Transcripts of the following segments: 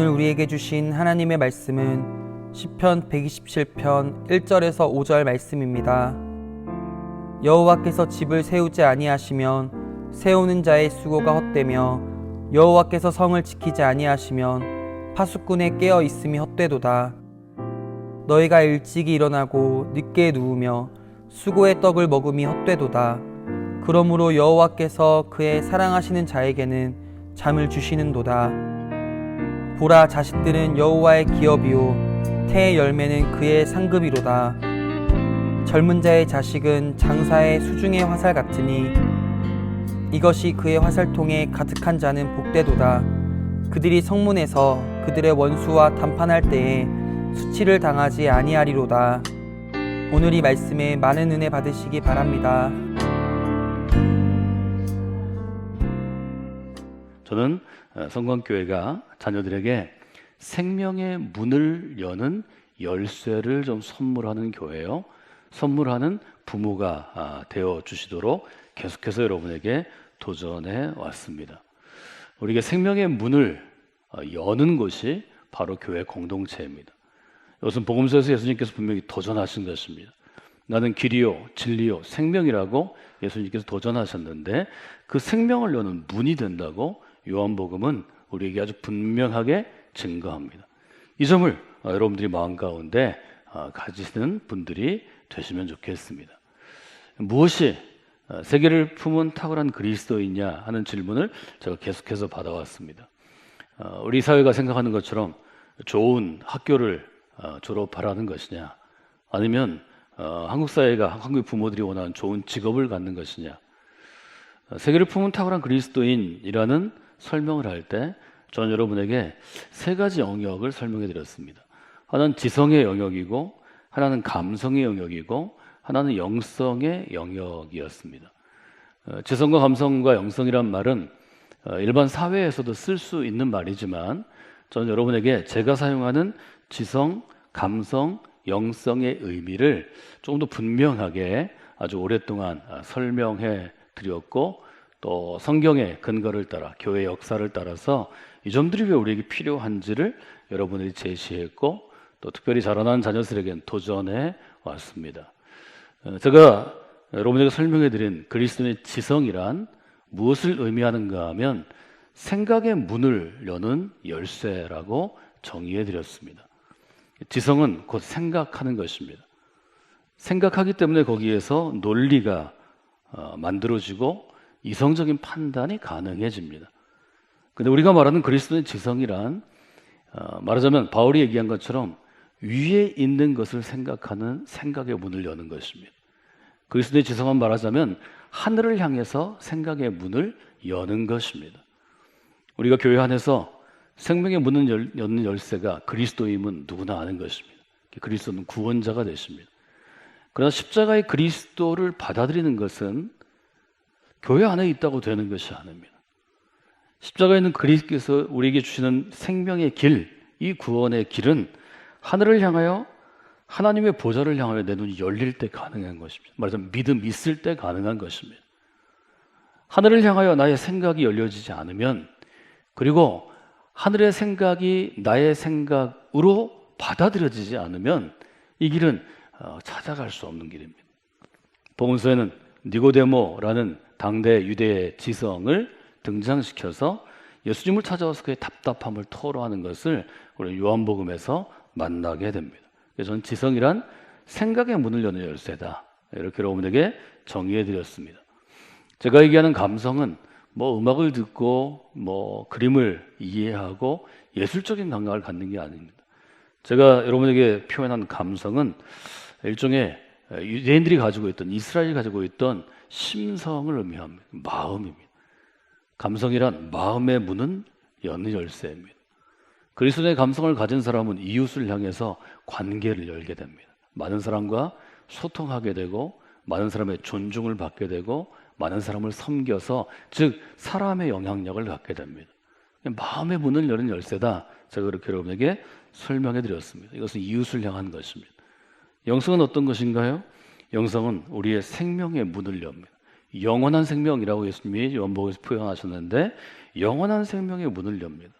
오늘 우리에게 주신 하나님의 말씀은 시편 127편 1절에서 5절 말씀입니다. 여호와께서 집을 세우지 아니하시면 세우는 자의 수고가 헛되며 여호와께서 성을 지키지 아니하시면 파수꾼의 깨어 있음이 헛되도다. 너희가 일찍이 일어나고 늦게 누우며 수고의 떡을 먹음이 헛되도다. 그러므로 여호와께서 그의 사랑하시는 자에게는 잠을 주시는도다. 보라, 자식들은 여호와의 기업이요 태의 열매는 그의 상급이로다. 젊은 자의 자식은 장사의 수중의 화살 같으니 이것이 그의 화살통에 가득한 자는 복되도다. 그들이 성문에서 그들의 원수와 담판할 때에 수치를 당하지 아니하리로다. 오늘 이 말씀에 많은 은혜 받으시기 바랍니다. 저는 성광교회가 자녀들에게 생명의 문을 여는 열쇠를 좀 선물하는 교회요, 선물하는 부모가 되어 주시도록 계속해서 여러분에게 도전해 왔습니다. 우리에게 생명의 문을 여는 곳이 바로 교회 공동체입니다. 이것은 복음서에서 예수님께서 분명히 도전하신 것입니다. 나는 길이요 진리요 생명이라고 예수님께서 도전하셨는데, 그 생명을 여는 문이 된다고 요한복음은 우리에게 아주 분명하게 증거합니다. 이 점을 여러분들이 마음 가운데 가지시는 분들이 되시면 좋겠습니다. 무엇이 세계를 품은 탁월한 그리스도이냐 하는 질문을 제가 계속해서 받아왔습니다. 우리 사회가 생각하는 것처럼 좋은 학교를 졸업하라는 것이냐, 아니면 한국 사회가, 한국 부모들이 원하는 좋은 직업을 갖는 것이냐. 세계를 품은 탁월한 그리스도인이라는 설명을 할 때 저는 여러분에게 세 가지 영역을 설명해 드렸습니다. 하나는 지성의 영역이고, 하나는 감성의 영역이고, 하나는 영성의 영역이었습니다. 지성과 감성과 영성이란 말은 일반 사회에서도 쓸 수 있는 말이지만, 저는 여러분에게 제가 사용하는 지성, 감성, 영성의 의미를 조금 더 분명하게 아주 오랫동안 설명해 드렸고, 또 성경의 근거를 따라, 교회 역사를 따라서 이 점들이 왜 우리에게 필요한지를 여러분들이 제시했고, 또 특별히 자라난 자녀들에게는 도전해 왔습니다. 제가 여러분에게 설명해 드린 그리스도의 지성이란 무엇을 의미하는가 하면 생각의 문을 여는 열쇠라고 정의해 드렸습니다. 지성은 곧 생각하는 것입니다. 생각하기 때문에 거기에서 논리가 만들어지고 이성적인 판단이 가능해집니다. 근데 우리가 말하는 그리스도의 지성이란 말하자면 바울이 얘기한 것처럼 위에 있는 것을 생각하는 생각의 문을 여는 것입니다. 그리스도의 지성은 말하자면 하늘을 향해서 생각의 문을 여는 것입니다. 우리가 교회 안에서 생명의 문을 여는 열쇠가 그리스도임은 누구나 아는 것입니다. 그리스도는 구원자가 되십니다. 그러나 십자가의 그리스도를 받아들이는 것은 교회 안에 있다고 되는 것이 아닙니다. 십자가에 있는 그리스도께서 우리에게 주시는 생명의 길, 이 구원의 길은 하늘을 향하여, 하나님의 보좌를 향하여 내 눈이 열릴 때 가능한 것입니다. 말하자면 믿음 있을 때 가능한 것입니다. 하늘을 향하여 나의 생각이 열려지지 않으면, 그리고 하늘의 생각이 나의 생각으로 받아들여지지 않으면 이 길은 찾아갈 수 없는 길입니다. 복음서에는 니고데모라는 당대 유대의 지성을 등장시켜서 예수님을 찾아와서 그의 답답함을 토로하는 것을 우리 요한복음에서 만나게 됩니다. 그래서 저는 지성이란 생각의 문을 여는 열쇠다, 이렇게 여러분에게 정의해 드렸습니다. 제가 얘기하는 감성은 음악을 듣고 그림을 이해하고 예술적인 감각을 갖는 게 아닙니다. 제가 여러분에게 표현한 감성은 일종의 유대인들이 가지고 있던, 이스라엘이 가지고 있던 심성을 의미합니다. 마음입니다. 감성이란 마음의 문은 여는 열쇠입니다. 그리스도의 감성을 가진 사람은 이웃을 향해서 관계를 열게 됩니다. 많은 사람과 소통하게 되고, 많은 사람의 존중을 받게 되고, 많은 사람을 섬겨서, 즉 사람의 영향력을 갖게 됩니다. 마음의 문을 여는 열쇠다, 제가 그렇게 여러분에게 설명해 드렸습니다. 이것은 이웃을 향한 것입니다. 영성은 어떤 것인가요? 영성은 우리의 생명의 문을 엽니다. 영원한 생명이라고 예수님이 요한복음에서 표현하셨는데, 영원한 생명의 문을 엽니다.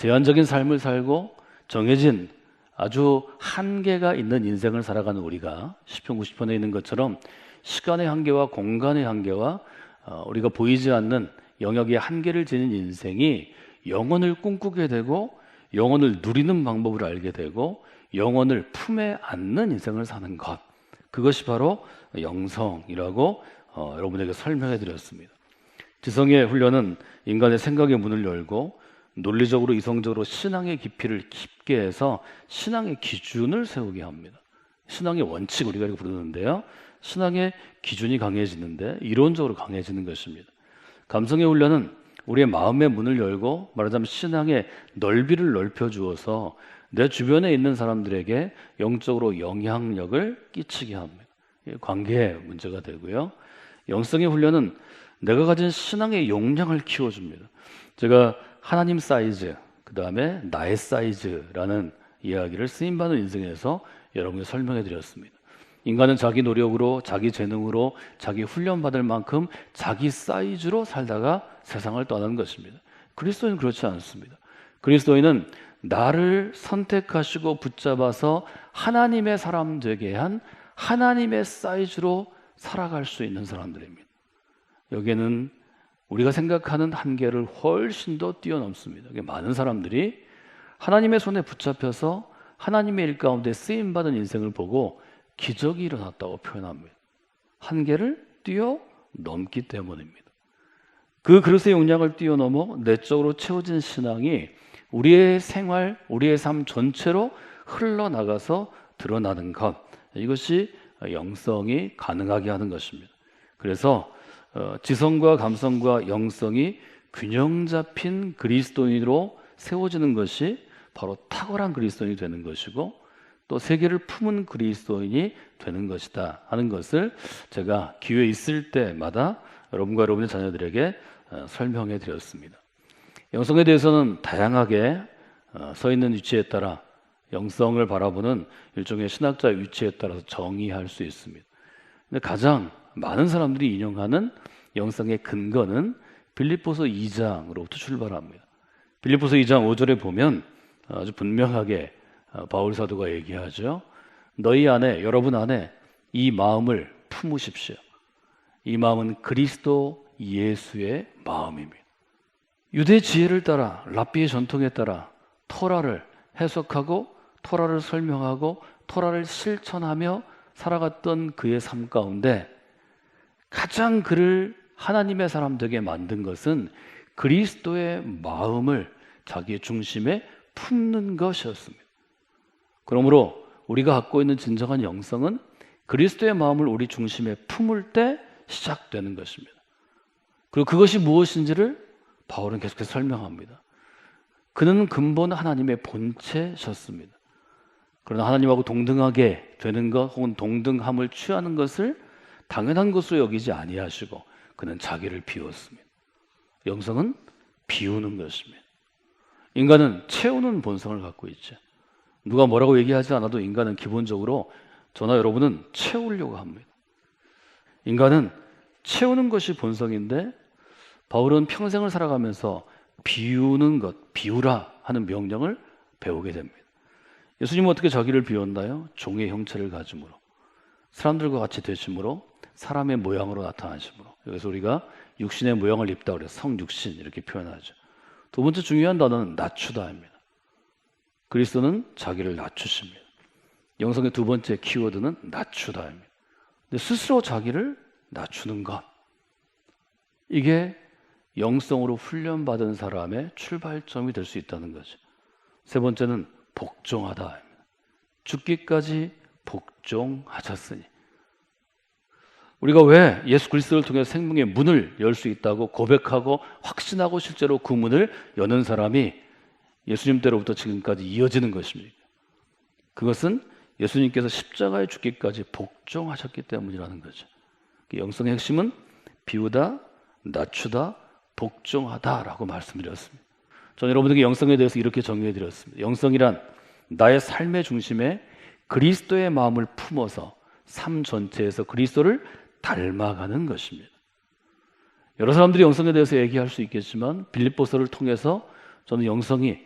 제한적인 삶을 살고 정해진 아주 한계가 있는 인생을 살아가는 우리가 시편 90편에 있는 것처럼 시간의 한계와 공간의 한계와 우리가 보이지 않는 영역의 한계를 지닌 인생이 영혼을 꿈꾸게 되고 영혼을 누리는 방법을 알게 되고 영혼을 품에 안는 인생을 사는 것, 그것이 바로 영성이라고 여러분에게 설명해 드렸습니다. 지성의 훈련은 인간의 생각의 문을 열고 논리적으로 이성적으로 신앙의 깊이를 깊게 해서 신앙의 기준을 세우게 합니다. 신앙의 원칙, 우리가 이렇게 부르는데요, 신앙의 기준이 강해지는데 이론적으로 강해지는 것입니다. 감성의 훈련은 우리의 마음의 문을 열고 말하자면 신앙의 넓이를 넓혀 주어서 내 주변에 있는 사람들에게 영적으로 영향력을 끼치게 합니다. 관계의 문제가 되고요. 영성의 훈련은 내가 가진 신앙의 용량을 키워줍니다. 제가 하나님 사이즈, 그 다음에 나의 사이즈라는 이야기를 쓰임받는 인생에서 여러분께 설명해 드렸습니다. 인간은 자기 노력으로, 자기 재능으로, 자기 훈련받을 만큼 자기 사이즈로 살다가 세상을 떠나는 것입니다. 그리스도인은 그렇지 않습니다. 그리스도인은 나를 선택하시고 붙잡아서 하나님의 사람 되게 한 하나님의 사이즈로 살아갈 수 있는 사람들입니다. 여기에는 우리가 생각하는 한계를 훨씬 더 뛰어넘습니다. 많은 사람들이 하나님의 손에 붙잡혀서 하나님의 일 가운데 쓰임받은 인생을 보고 기적이 일어났다고 표현합니다. 한계를 뛰어넘기 때문입니다. 그 그릇의 용량을 뛰어넘어 내적으로 채워진 신앙이 우리의 생활, 우리의 삶 전체로 흘러나가서 드러나는 것, 이것이 영성이 가능하게 하는 것입니다. 그래서 지성과 감성과 영성이 균형 잡힌 그리스도인으로 세워지는 것이 바로 탁월한 그리스도인이 되는 것이고 또 세계를 품은 그리스도인이 되는 것이다 하는 것을 제가 기회 있을 때마다 여러분과 여러분의 자녀들에게 설명해 드렸습니다. 영성에 대해서는 다양하게 서 있는 위치에 따라 영성을 바라보는 일종의 신학자의 위치에 따라서 정의할 수 있습니다. 근데 가장 많은 사람들이 인용하는 영성의 근거는 빌립보서 2장으로부터 출발합니다. 빌립보서 2장 5절에 보면 아주 분명하게 바울 사도가 얘기하죠. 너희 안에, 여러분 안에 이 마음을 품으십시오. 이 마음은 그리스도 예수의 마음입니다. 유대 지혜를 따라, 랍비의 전통에 따라 토라를 해석하고 토라를 설명하고 토라를 실천하며 살아갔던 그의 삶 가운데 가장 그를 하나님의 사람 되게 만든 것은 그리스도의 마음을 자기의 중심에 품는 것이었습니다. 그러므로 우리가 갖고 있는 진정한 영성은 그리스도의 마음을 우리 중심에 품을 때 시작되는 것입니다. 그리고 그것이 무엇인지를 바울은 계속해서 설명합니다. 그는 근본 하나님의 본체셨습니다. 그러나 하나님하고 동등하게 되는 것 혹은 동등함을 취하는 것을 당연한 것으로 여기지 아니하시고 그는 자기를 비웠습니다. 영성은 비우는 것입니다. 인간은 채우는 본성을 갖고 있죠. 누가 뭐라고 얘기하지 않아도 인간은 기본적으로 저나 여러분은 채우려고 합니다. 인간은 채우는 것이 본성인데 바울은 평생을 살아가면서 비우는 것, 비우라 하는 명령을 배우게 됩니다. 예수님은 어떻게 자기를 비웠나요? 종의 형체를 가짐으로, 사람들과 같이 되심으로, 사람의 모양으로 나타나심으로. 그래서 우리가 육신의 모양을 입다 그래서 성육신 이렇게 표현하죠. 두 번째 중요한 단어는 낮추다입니다. 그리스도는 자기를 낮추십니다. 영성의 두 번째 키워드는 낮추다입니다. 근데 스스로 자기를 낮추는 것, 이게 영성으로 훈련받은 사람의 출발점이 될 수 있다는 거죠. 세 번째는 복종하다. 죽기까지 복종하셨으니. 우리가 왜 예수 그리스도를 통해 생명의 문을 열 수 있다고 고백하고 확신하고 실제로 그 문을 여는 사람이 예수님 때로부터 지금까지 이어지는 것입니까? 그것은 예수님께서 십자가에 죽기까지 복종하셨기 때문이라는 거죠. 영성의 핵심은 비우다, 낮추다, 복종하다라고 말씀드렸습니다. 저는 여러분에게 영성에 대해서 이렇게 정의해 드렸습니다. 영성이란 나의 삶의 중심에 그리스도의 마음을 품어서 삶 전체에서 그리스도를 닮아가는 것입니다. 여러 사람들이 영성에 대해서 얘기할 수 있겠지만 빌립보서를 통해서 저는 영성이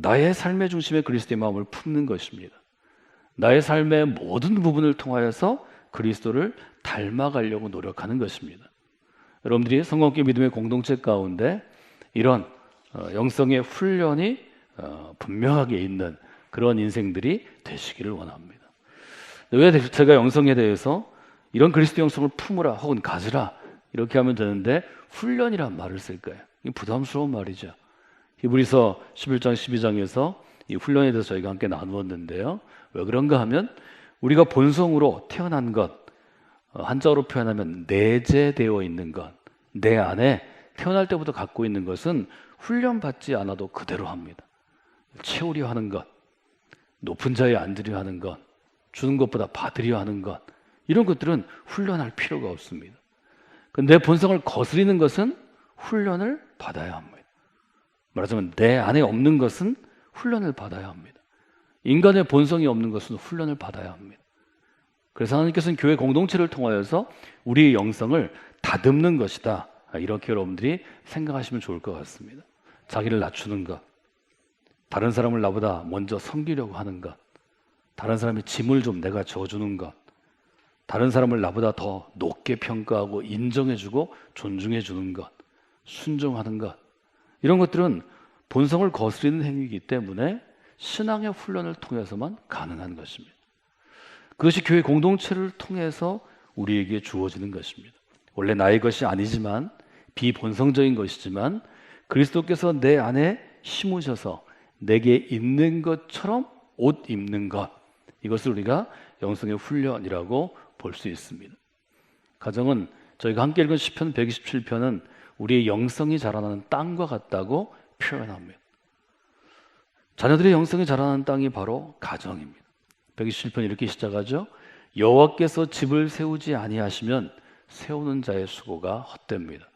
나의 삶의 중심에 그리스도의 마음을 품는 것입니다. 나의 삶의 모든 부분을 통하여서 그리스도를 닮아가려고 노력하는 것입니다. 여러분들이 성경교 믿음의 공동체 가운데 이런 영성의 훈련이 분명하게 있는 그런 인생들이 되시기를 원합니다. 왜 제가 영성에 대해서 이런 그리스도 영성을 품으라 혹은 가지라 이렇게 하면 되는데 훈련이란 말을 쓸까요? 이게 부담스러운 말이죠. 히브리서 11장 12장에서 이 훈련에 대해서 저희가 함께 나누었는데요. 왜 그런가 하면 우리가 본성으로 태어난 것, 한자어로 표현하면 내재되어 있는 것, 내 안에 태어날 때부터 갖고 있는 것은 훈련받지 않아도 그대로 합니다. 채우려 하는 것, 높은 자리에 앉으려 하는 것, 주는 것보다 받으려 하는 것, 이런 것들은 훈련할 필요가 없습니다. 내 본성을 거스리는 것은 훈련을 받아야 합니다. 말하자면 내 안에 없는 것은 훈련을 받아야 합니다. 인간의 본성이 없는 것은 훈련을 받아야 합니다. 그래서 하나님께서는 교회 공동체를 통하여서 우리의 영성을 다듬는 것이다. 이렇게 여러분들이 생각하시면 좋을 것 같습니다. 자기를 낮추는 것, 다른 사람을 나보다 먼저 섬기려고 하는 것, 다른 사람의 짐을 좀 내가 져주는 것, 다른 사람을 나보다 더 높게 평가하고 인정해주고 존중해주는 것, 순종하는 것, 이런 것들은 본성을 거스리는 행위이기 때문에 신앙의 훈련을 통해서만 가능한 것입니다. 그것이 교회 공동체를 통해서 우리에게 주어지는 것입니다. 원래 나의 것이 아니지만 비본성적인 것이지만 그리스도께서 내 안에 심으셔서 내게 있는 것처럼 옷 입는 것, 이것을 우리가 영성의 훈련이라고 볼 수 있습니다. 가정은 저희가 함께 읽은 시편 127편은 우리의 영성이 자라나는 땅과 같다고 표현합니다. 자녀들의 영성이 자라나는 땅이 바로 가정입니다. 127편 이렇게 시작하죠. 여호와께서 집을 세우지 아니하시면 세우는 자의 수고가 헛됩니다.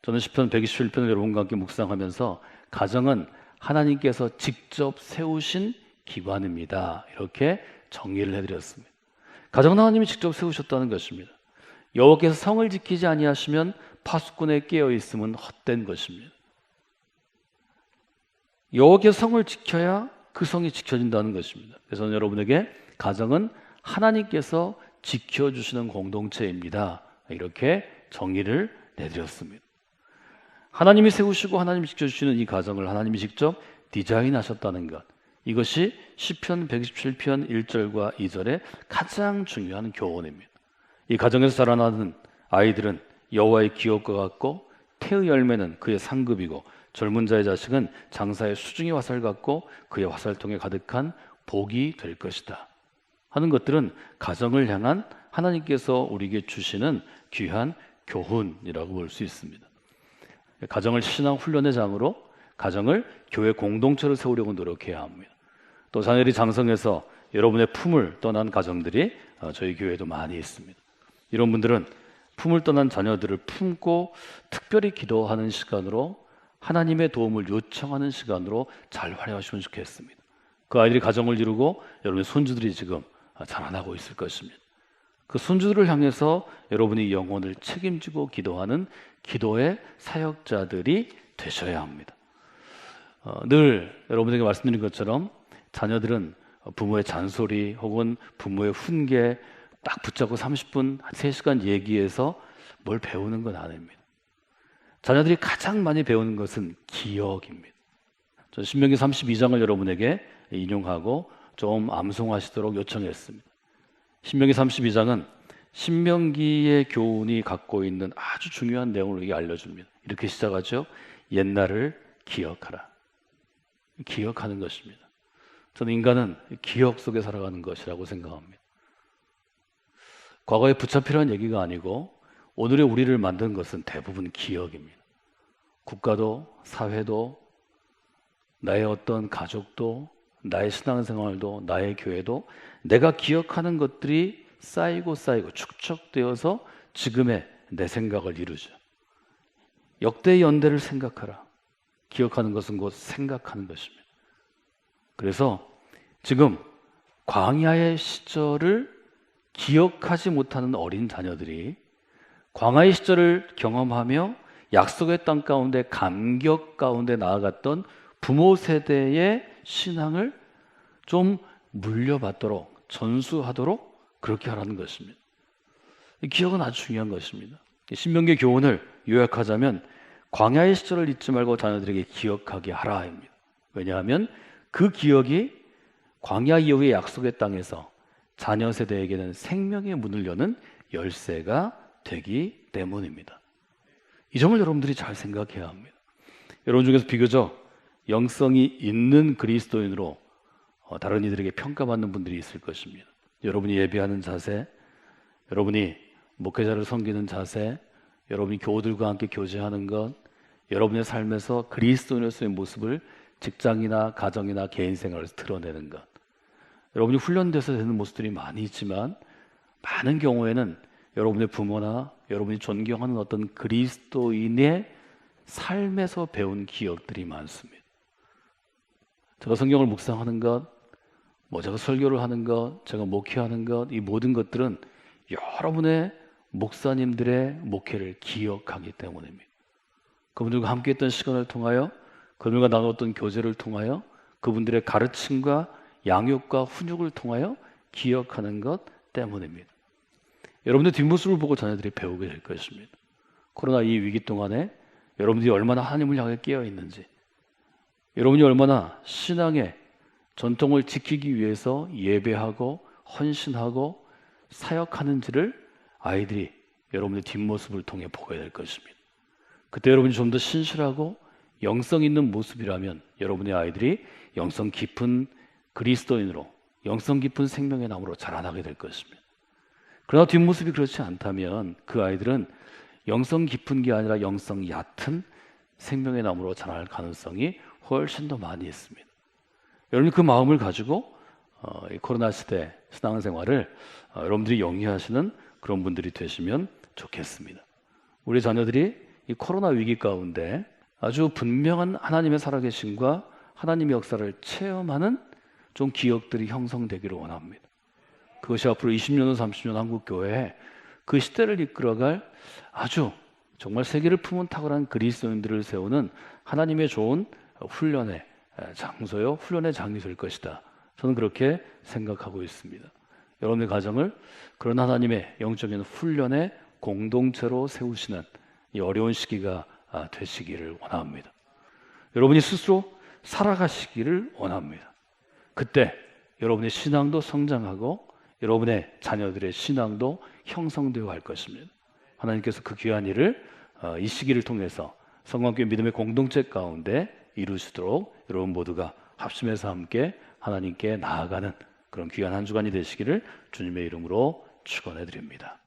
저는 시편 127편을 여러분과 함께 묵상하면서 가정은 하나님께서 직접 세우신 기관입니다. 이렇게 정리를 해드렸습니다. 가정은 하나님이 직접 세우셨다는 것입니다. 여호와께서 성을 지키지 아니하시면 파수꾼에 깨어 있음은 헛된 것입니다. 여호와께서 성을 지켜야 그 성이 지켜진다는 것입니다. 그래서 저는 여러분에게 가정은 하나님께서 지켜주시는 공동체입니다. 이렇게 정의를 내드렸습니다. 하나님이 세우시고 하나님이 지켜주시는 이 가정을 하나님이 직접 디자인하셨다는 것, 이것이 시편 127편 1절과 2절의 가장 중요한 교훈입니다. 이 가정에서 자라나는 아이들은 여호와의 기업과 같고 태의 열매는 그의 상급이고 젊은 자의 자식은 장사의 수중의 화살 같고 그의 화살통에 가득한 복이 될 것이다 하는 것들은 가정을 향한 하나님께서 우리에게 주시는 귀한 교훈이라고 볼 수 있습니다. 가정을 신앙 훈련의 장으로, 가정을 교회 공동체로 세우려고 노력해야 합니다. 또 자녀들이 장성해서 여러분의 품을 떠난 가정들이 저희 교회에도 많이 있습니다. 이런 분들은 품을 떠난 자녀들을 품고 특별히 기도하는 시간으로, 하나님의 도움을 요청하는 시간으로 잘 활용하시면 좋겠습니다. 그 아이들이 가정을 이루고 여러분의 손주들이 지금 자라나고 있을 것입니다. 그 손주들을 향해서 여러분이 영혼을 책임지고 기도하는 기도의 사역자들이 되셔야 합니다. 늘 여러분에게 말씀드린 것처럼 자녀들은 부모의 잔소리 혹은 부모의 훈계 딱 붙잡고 30분, 3시간 얘기해서 뭘 배우는 건 아닙니다. 자녀들이 가장 많이 배우는 것은 기억입니다. 저 신명기 32장을 여러분에게 인용하고 좀 암송하시도록 요청했습니다. 신명기 32장은 신명기의 교훈이 갖고 있는 아주 중요한 내용을 우리에게 알려줍니다. 이렇게 시작하죠. 옛날을 기억하라. 기억하는 것입니다. 저는 인간은 기억 속에 살아가는 것이라고 생각합니다. 과거에 붙잡히라는 얘기가 아니고 오늘의 우리를 만든 것은 대부분 기억입니다. 국가도, 사회도, 나의 어떤 가족도, 나의 신앙생활도, 나의 교회도 내가 기억하는 것들이 쌓이고 축적되어서 지금의 내 생각을 이루죠. 역대의 연대를 생각하라. 기억하는 것은 곧 생각하는 것입니다. 그래서 지금 광야의 시절을 기억하지 못하는 어린 자녀들이 광야의 시절을 경험하며 약속의 땅 가운데 감격 가운데 나아갔던 부모 세대의 신앙을 좀 물려받도록, 전수하도록 그렇게 하라는 것입니다. 이 기억은 아주 중요한 것입니다. 신명기 교훈을 요약하자면 광야의 시절을 잊지 말고 자녀들에게 기억하게 하라입니다. 왜냐하면 그 기억이 광야 이후의 약속의 땅에서 자녀 세대에게는 생명의 문을 여는 열쇠가 되기 때문입니다. 이 점을 여러분들이 잘 생각해야 합니다. 여러분 중에서 비교적 영성이 있는 그리스도인으로 다른 이들에게 평가받는 분들이 있을 것입니다. 여러분이 예배하는 자세, 여러분이 목회자를 섬기는 자세, 여러분이 교우들과 함께 교제하는 것, 여러분의 삶에서 그리스도인으로서의 모습을 직장이나 가정이나 개인 생활에서 드러내는 것, 여러분이 훈련돼서 되는 모습들이 많이 있지만 많은 경우에는 여러분의 부모나 여러분이 존경하는 어떤 그리스도인의 삶에서 배운 기억들이 많습니다. 제가 성경을 묵상하는 것, 제가 설교를 하는 것, 제가 목회하는 것, 이 모든 것들은 여러분의 목사님들의 목회를 기억하기 때문입니다. 그분들과 함께했던 시간을 통하여, 그분들과 나눴던 교제를 통하여, 그분들의 가르침과 양육과 훈육을 통하여 기억하는 것 때문입니다. 여러분의 뒷모습을 보고 자녀들이 배우게 될 것입니다. 코로나 이 위기 동안에 여러분들이 얼마나 하나님을 향해 깨어 있는지, 여러분이 얼마나 신앙의 전통을 지키기 위해서 예배하고 헌신하고 사역하는지를 아이들이 여러분의 뒷모습을 통해 보게 될 것입니다. 그때 여러분이 좀 더 신실하고 영성 있는 모습이라면 여러분의 아이들이 영성 깊은 그리스도인으로, 영성 깊은 생명의 나무로 자라나게 될 것입니다. 그러나 뒷모습이 그렇지 않다면 그 아이들은 영성 깊은 게 아니라 영성 얕은 생명의 나무로 자랄 가능성이 훨씬 더 많이 있습니다. 여러분이 그 마음을 가지고 이 코로나 시대 신앙생활을 여러분들이 영위하시는 그런 분들이 되시면 좋겠습니다. 우리 자녀들이 이 코로나 위기 가운데 아주 분명한 하나님의 살아계심과 하나님의 역사를 체험하는 좀 기억들이 형성되기를 원합니다. 그것이 앞으로 20년 후 30년 한국교회에 그 시대를 이끌어갈 아주 정말 세계를 품은 탁월한 그리스도인들을 세우는 하나님의 좋은 훈련의 장소요, 훈련의 장이 될 것이다. 저는 그렇게 생각하고 있습니다. 여러분의 가정을 그런 하나님의 영적인 훈련의 공동체로 세우시는 이 어려운 시기가 되시기를 원합니다. 여러분이 스스로 살아가시기를 원합니다. 그때 여러분의 신앙도 성장하고 여러분의 자녀들의 신앙도 형성되어 갈 것입니다. 하나님께서 그 귀한 일을 이 시기를 통해서 성광교회 믿음의 공동체 가운데 이루시도록 여러분 모두가 합심해서 함께 하나님께 나아가는 그런 귀한 한 주간이 되시기를 주님의 이름으로 축원해 드립니다.